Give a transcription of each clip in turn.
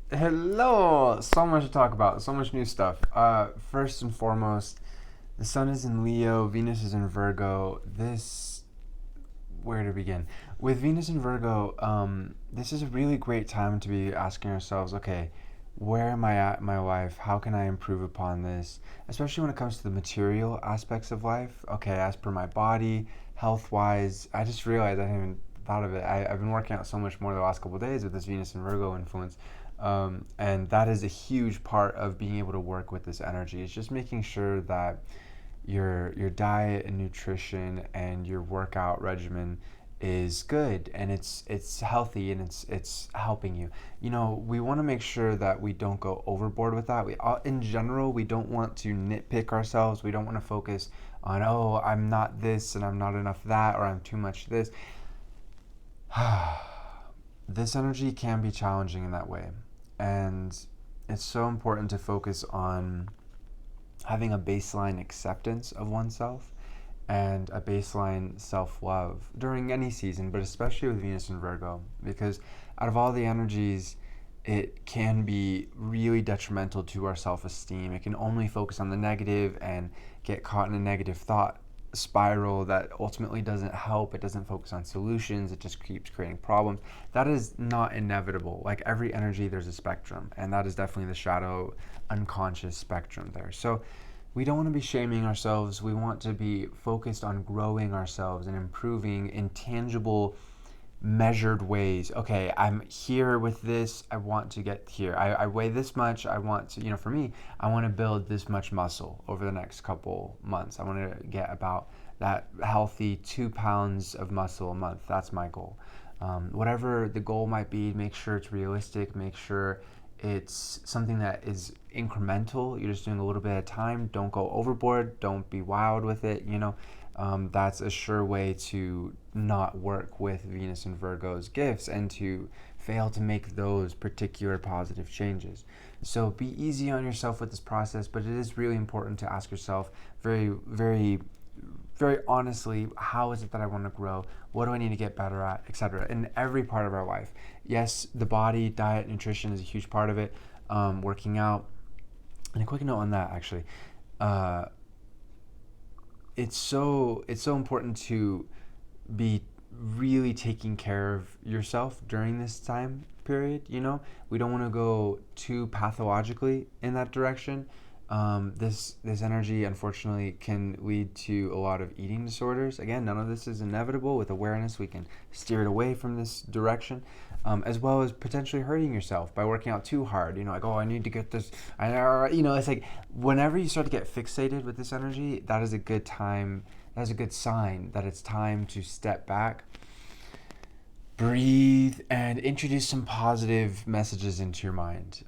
Hello! So much to talk about, so much new stuff. First and foremost, the sun is in Leo, Venus is in Virgo. Where to begin? With Venus in Virgo, this is a really great time to be asking ourselves, okay, where am I at in my life? How can I improve upon this? Especially when it comes to the material aspects of life. Okay, as per my body, health wise, I just realized I hadn't even thought of it. I've been working out so much more the last couple of days with this Venus and Virgo influence. And that is a huge part of being able to work with this energy. It's just making sure that your diet and nutrition and your workout regimen is good and it's healthy and it's helping you. We want to make sure that we don't go overboard with that. In general, we don't want to nitpick ourselves. We don't want to focus on, oh, I'm not this and I'm not enough that, or I'm too much this. This energy can be challenging in that way. And it's so important to focus on having a baseline acceptance of oneself and a baseline self love during any season, but especially with Venus and Virgo, because out of all the energies, it can be really detrimental to our self esteem. It can only focus on the negative and get caught in a negative thought spiral that ultimately doesn't help. It doesn't focus on solutions. It just keeps creating problems. That is not inevitable. Like every energy, there's a spectrum, and that is definitely the shadow unconscious spectrum there. So we don't want to be shaming ourselves. We want to be focused on growing ourselves and improving in tangible, measured ways. Okay, I'm here with this. I want to get here. I weigh this much. I want to, for me, I want to build this much muscle over the next couple months. I want to get about that healthy 2 pounds of muscle a month. That's my goal. Whatever the goal might be, make sure it's realistic. Make sure it's something that is incremental. You're just doing a little bit at a time. Don't go overboard. Don't be wild with it. That's a sure way to not work with Venus and Virgo's gifts and to fail to make those particular positive changes. So be easy on yourself with this process, but it is really important to ask yourself very, very, very honestly, how is it that I want to grow? What do I need to get better at, etc. In every part of our life. Yes, the body, diet, nutrition is a huge part of it. Working out. And a quick note on that, actually. It's so important to be really taking care of yourself during this time period. We don't want to go too pathologically in that direction. This energy unfortunately can lead to a lot of eating disorders. Again, none of this is inevitable. With awareness, we can steer it away from this direction, as well as potentially hurting yourself by working out too hard. Like, oh, I need to get this. It's like whenever you start to get fixated with this energy, that is a good time. That is a good sign that it's time to step back, breathe, and introduce some positive messages into your mind.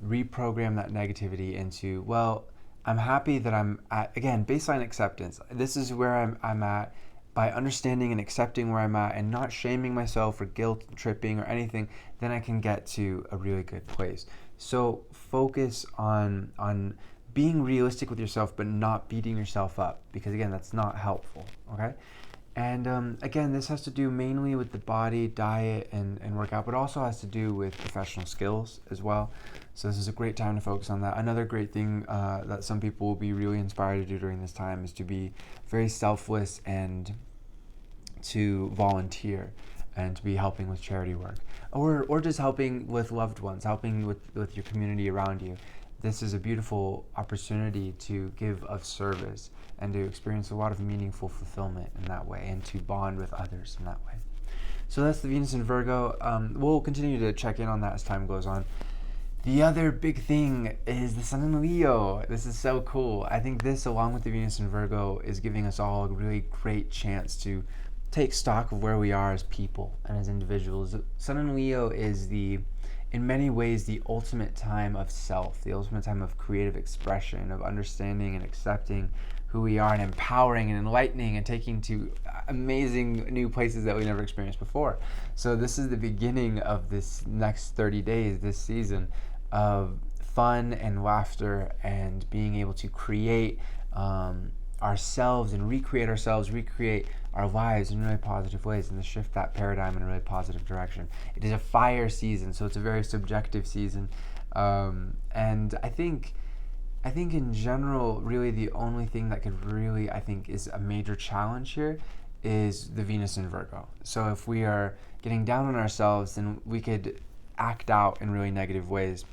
Reprogram that negativity into, well, I'm happy that I'm at, again, baseline acceptance. This is where I'm at. By understanding and accepting where I'm at and not shaming myself or guilt tripping or anything, then I can get to a really good place. So focus on being realistic with yourself, but not beating yourself up, because again, that's not helpful. Okay. And again, this has to do mainly with the body, diet, and workout, but also has to do with professional skills as well. So this is a great time to focus on that. Another great thing that some people will be really inspired to do during this time is to be very selfless and to volunteer and to be helping with charity work, or just helping with loved ones, helping with your community around you. This is a beautiful opportunity to give of service and to experience a lot of meaningful fulfillment in that way and to bond with others in that way. So that's the Venus in Virgo. We'll continue to check in on that as time goes on. The other big thing is the Sun in Leo. This is so cool. I think this, along with the Venus in Virgo, is giving us all a really great chance to take stock of where we are as people and as individuals. Sun in Leo is in many ways, the ultimate time of self, the ultimate time of creative expression, of understanding and accepting who we are and empowering and enlightening and taking to amazing new places that we never experienced before. So this is the beginning of this next 30 days, this season of fun and laughter and being able to create ourselves and recreate our lives in really positive ways and to shift that paradigm in a really positive direction. It is a fire season, so it's a very subjective season. And I think in general, really the only thing that could really, I think, is a major challenge here is the Venus in Virgo. So if we are getting down on ourselves, then we could act out in really negative ways,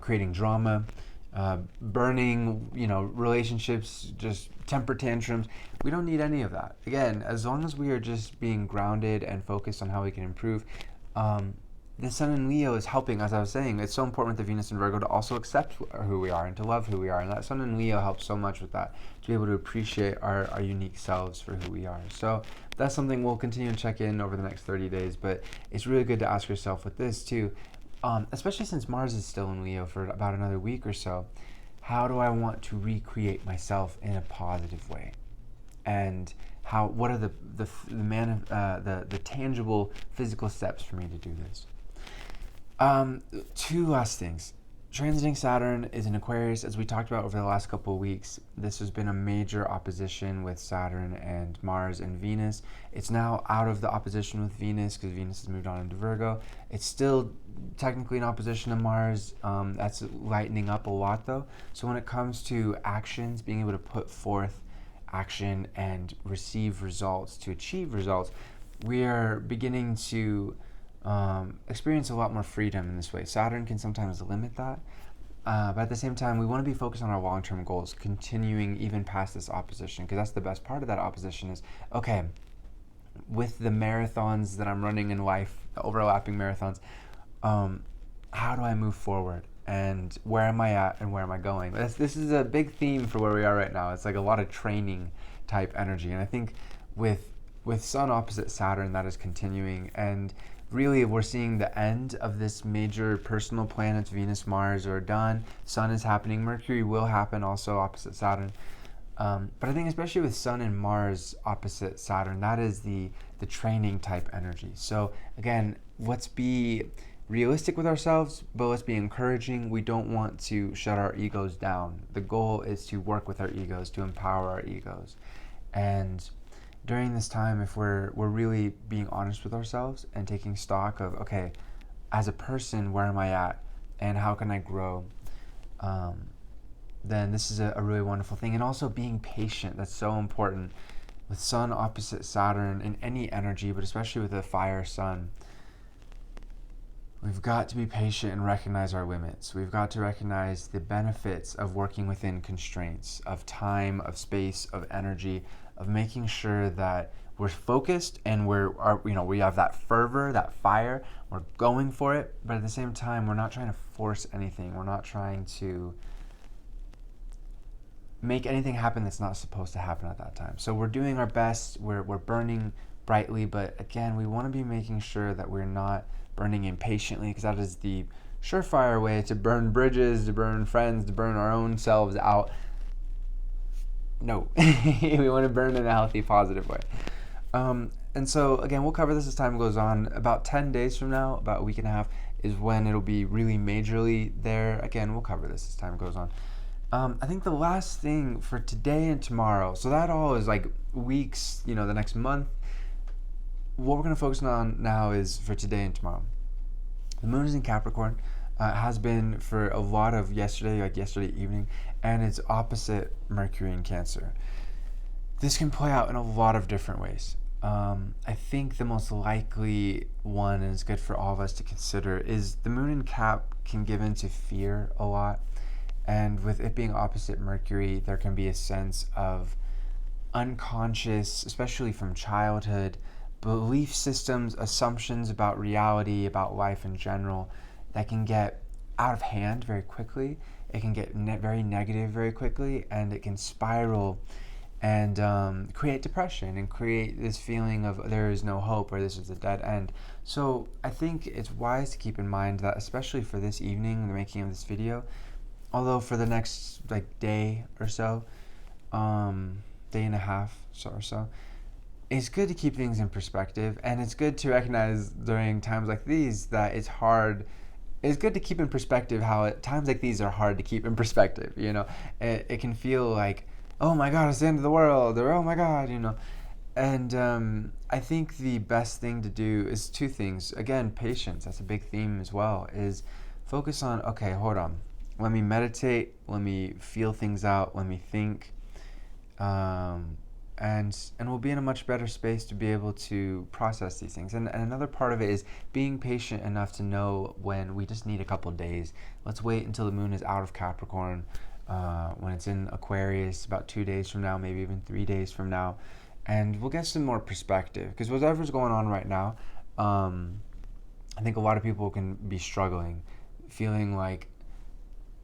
creating drama, burning, relationships, just temper tantrums. We don't need any of that. Again, as long as we are just being grounded and focused on how we can improve, the Sun in Leo is helping. As I was saying, it's so important with the Venus in Virgo to also accept who we are and to love who we are. And that Sun in Leo helps so much with that, to be able to appreciate our unique selves for who we are. So that's something we'll continue to check in over the next 30 days. But it's really good to ask yourself with this too, especially since Mars is still in Leo for about another week or so. How do I want to recreate myself in a positive way? And what are the tangible physical steps for me to do this? Two last things. Transiting Saturn is in Aquarius, as we talked about over the last couple of weeks. This has been a major opposition with Saturn and Mars and Venus. It's now out of the opposition with Venus because Venus has moved on into Virgo. It's still technically in opposition to Mars. That's lightening up a lot though. So when it comes to actions, being able to put forth action and receive results, to achieve results, we are beginning to experience a lot more freedom in this way. Saturn can sometimes limit that, but at the same time, we want to be focused on our long-term goals, continuing even past this opposition, because that's the best part of that opposition is, okay, with the marathons that I'm running in life, the overlapping marathons, how do I move forward? And where am I at and where am I going? This is a big theme for where we are right now. It's like a lot of training type energy. And I think with Sun opposite Saturn, that is continuing. And really, we're seeing the end of this major personal planets, Venus, Mars, are done. Sun is happening. Mercury will happen also opposite Saturn. But I think especially with Sun and Mars opposite Saturn, that is the training type energy. So again, let's be realistic with ourselves, but let's be encouraging. We don't want to shut our egos down. The goal is to work with our egos, to empower our egos. And during this time, if we're really being honest with ourselves and taking stock of, okay, as a person, where am I at and how can I grow, then this is a really wonderful thing. And also being patient, that's so important. With Sun opposite Saturn in any energy, but especially with a fire Sun, we've got to be patient and recognize our limits. We've got to recognize the benefits of working within constraints of time, of space, of energy, of making sure that we're focused and we have that fervor, that fire, we're going for it, but at the same time, we're not trying to force anything. We're not trying to make anything happen that's not supposed to happen at that time. So we're doing our best, we're burning brightly, but again, we want to be making sure that we're not burning impatiently, because that is the surefire way to burn bridges, to burn friends, to burn our own selves out. No, we want to burn in a healthy, positive way. And so, again, we'll cover this as time goes on. About 10 days from now, about a week and a half, is when it'll be really majorly there. Again, we'll cover this as time goes on. I think the last thing for today and tomorrow, so that all is like weeks, the next month. What we're going to focus on now is for today and tomorrow. The moon is in Capricorn, has been for a lot of yesterday evening, and it's opposite Mercury in Cancer. This can play out in a lot of different ways. I think the most likely one, and it's good for all of us to consider, is the moon in Cap can give into fear a lot. And with it being opposite Mercury, there can be a sense of unconscious, especially from childhood, belief systems, assumptions about reality, about life in general, that can get out of hand very quickly. It can get very negative very quickly, and it can spiral and create depression and create this feeling of there is no hope or this is a dead end. So I think it's wise to keep in mind that, especially for this evening, the making of this video, although for the next day or so, day and a half or so, it's good to keep things in perspective, and it's good to recognize during times like these that it's hard. It's good to keep in perspective how times like these are hard to keep in perspective. It can feel like, oh my God, it's the end of the world, or oh my God, And I think the best thing to do is two things. Again, patience, that's a big theme as well, is focus on, okay, hold on. Let me meditate, let me feel things out, let me think. Um, and we'll be in a much better space to be able to process these things. And another part of it is being patient enough to know when we just need a couple days. Let's wait until the moon is out of Capricorn, when it's in Aquarius, about 2 days from now, maybe even 3 days from now, and we'll get some more perspective. Because whatever's going on right now, I think a lot of people can be struggling, feeling like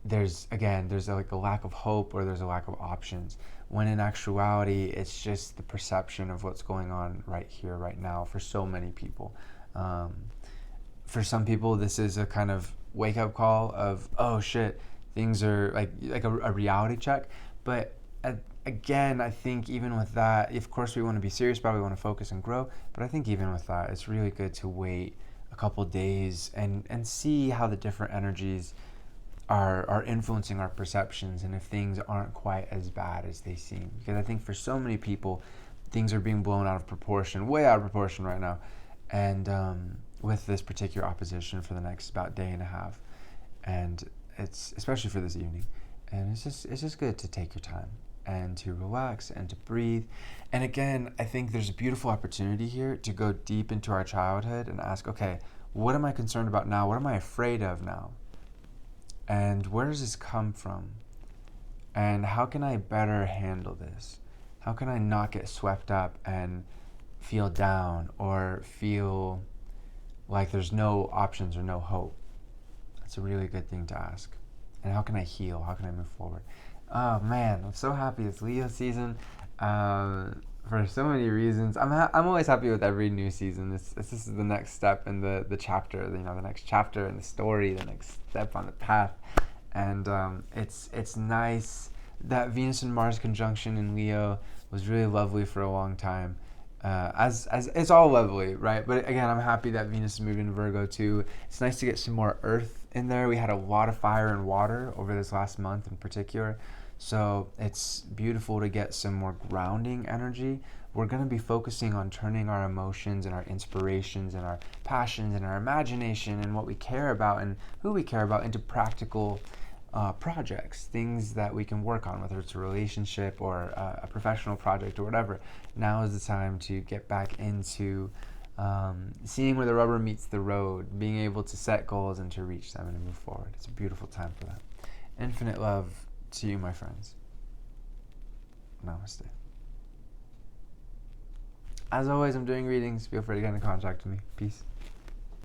there's like a lack of hope, or there's a lack of options, when in actuality it's just the perception of what's going on right here, right now, for so many people. um, for some people this is a kind of wake-up call of, oh shit, things are like a reality check. But again, I think even with that, of course we want to be serious about it, we want to focus and grow, but I think even with that, it's really good to wait a couple days and see how the different energies are influencing our perceptions, and if things aren't quite as bad as they seem. Because I think for so many people, things are being blown out of proportion, way out of proportion right now. And with this particular opposition for the next about day and a half, and it's especially for this evening, and it's just good to take your time and to relax and to breathe. And again, I think there's a beautiful opportunity here to go deep into our childhood and ask, okay, what am I concerned about now? What am I afraid of now? And where does this come from? And how can I better handle this? How can I not get swept up and feel down, or feel like there's no options or no hope? That's a really good thing to ask. And how can I heal? How can I move forward? Oh man, I'm so happy it's Leo season, for so many reasons. I'm always happy with every new season. This is the next step in the chapter, the next chapter in the story, the next step on the path. And it's nice that Venus and Mars conjunction in Leo was really lovely for a long time. As it's all lovely, right? But again, I'm happy that Venus moved into Virgo too. It's nice to get some more Earth in there. We had a lot of fire and water over this last month in particular, so it's beautiful to get some more grounding energy. We're going to be focusing on turning our emotions and our inspirations and our passions and our imagination and what we care about and who we care about into practical projects, things that we can work on, whether it's a relationship or a professional project or whatever. Now is the time to get back into seeing where the rubber meets the road, being able to set goals and to reach them and to move forward. It's a beautiful time for that. Infinite love to you, my friends. Namaste. As always, I'm doing readings. Feel free to get in contact with me. Peace.